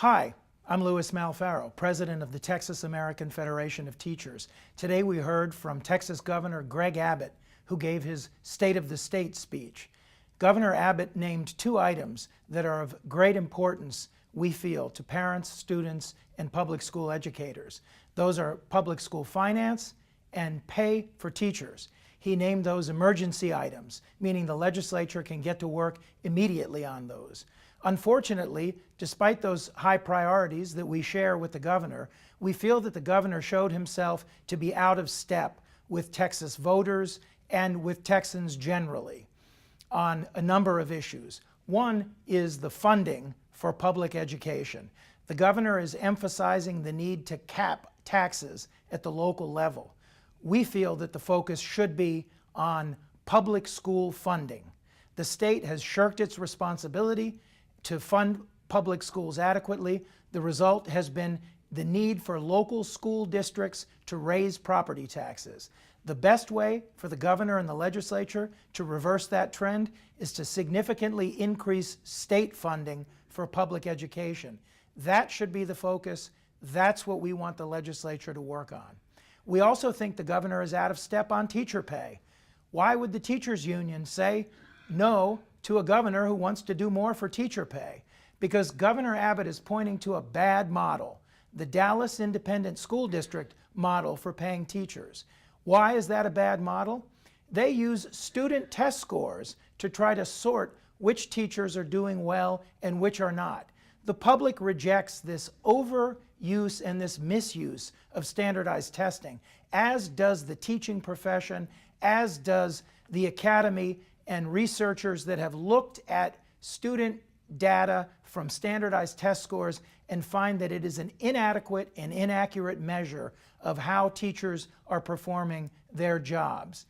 Hi, I'm Louis Malfaro, President of the Texas American Federation of Teachers. Today we heard from Texas Governor Greg Abbott, who gave his State of the State speech. Governor Abbott named two items that are of great importance, we feel, to parents, students, and public school educators. Those are public school finance and pay for teachers. He named those emergency items, meaning the legislature can get to work immediately on those. Unfortunately, despite those high priorities that we share with the governor, we feel that the governor showed himself to be out of step with Texas voters and with Texans generally on a number of issues. One is the funding for public education. The governor is emphasizing the need to cap taxes at the local level. We feel that the focus should be on public school funding. The state has shirked its responsibility to fund public schools adequately. The result has been the need for local school districts to raise property taxes. The best way for the governor and the legislature to reverse that trend is to significantly increase state funding for public education. That should be the focus. That's what we want the legislature to work on. We also think the governor is out of step on teacher pay. Why would the teachers union say no to a governor who wants to do more for teacher pay? Because Governor Abbott is pointing to a bad model, the Dallas Independent School District model for paying teachers. Why is that a bad model? They use student test scores to try to sort which teachers are doing well and which are not. The public rejects this overuse and this misuse of standardized testing, as does the teaching profession, as does the academy and researchers that have looked at student data from standardized test scores and find that it is an inadequate and inaccurate measure of how teachers are performing their jobs.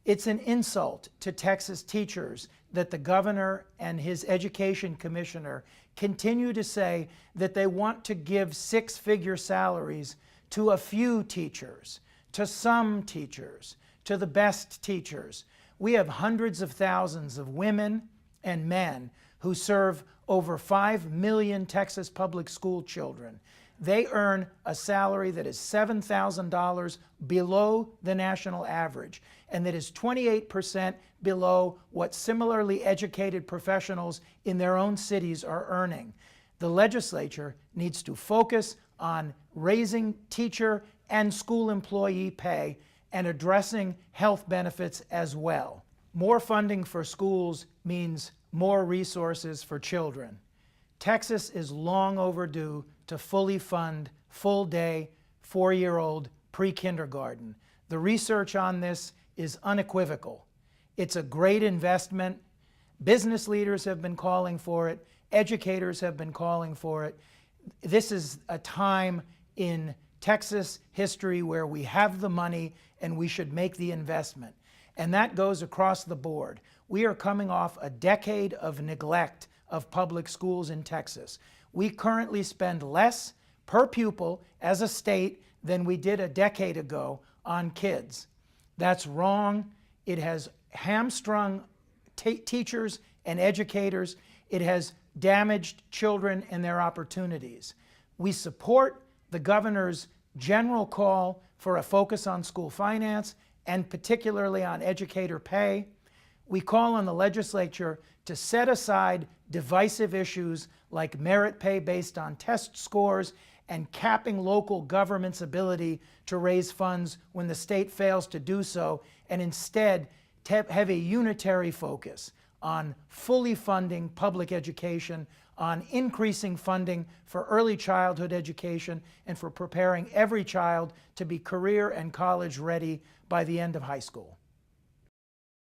It's an insult to Texas teachers that the governor and his education commissioner continue to say that they want to give six-figure salaries to a few teachers, to some teachers, to the best teachers. We have hundreds of thousands of women and men who serve over 5 million Texas public school children. They earn a salary that is $7,000 below the national average, and that is 28% below what similarly educated professionals in their own cities are earning. The legislature needs to focus on raising teacher and school employee pay and addressing health benefits as well. More funding for schools means more resources for children. Texas is long overdue to fully fund full-day, 4-year-old pre-kindergarten. The research on this is unequivocal. It's a great investment. Business leaders have been calling for it. Educators have been calling for it. This is a time in Texas history where we have the money and we should make the investment. And that goes across the board. We are coming off a decade of neglect of public schools in Texas. We currently spend less per pupil as a state than we did a decade ago on kids. That's wrong. It has hamstrung teachers and educators. It has damaged children and their opportunities. We support the governor's general call for a focus on school finance and particularly on educator pay. We call on the legislature to set aside divisive issues like merit pay based on test scores and capping local government's ability to raise funds when the state fails to do so, and instead have a unitary focus on fully funding public education, on increasing funding for early childhood education, and for preparing every child to be career and college ready by the end of high school.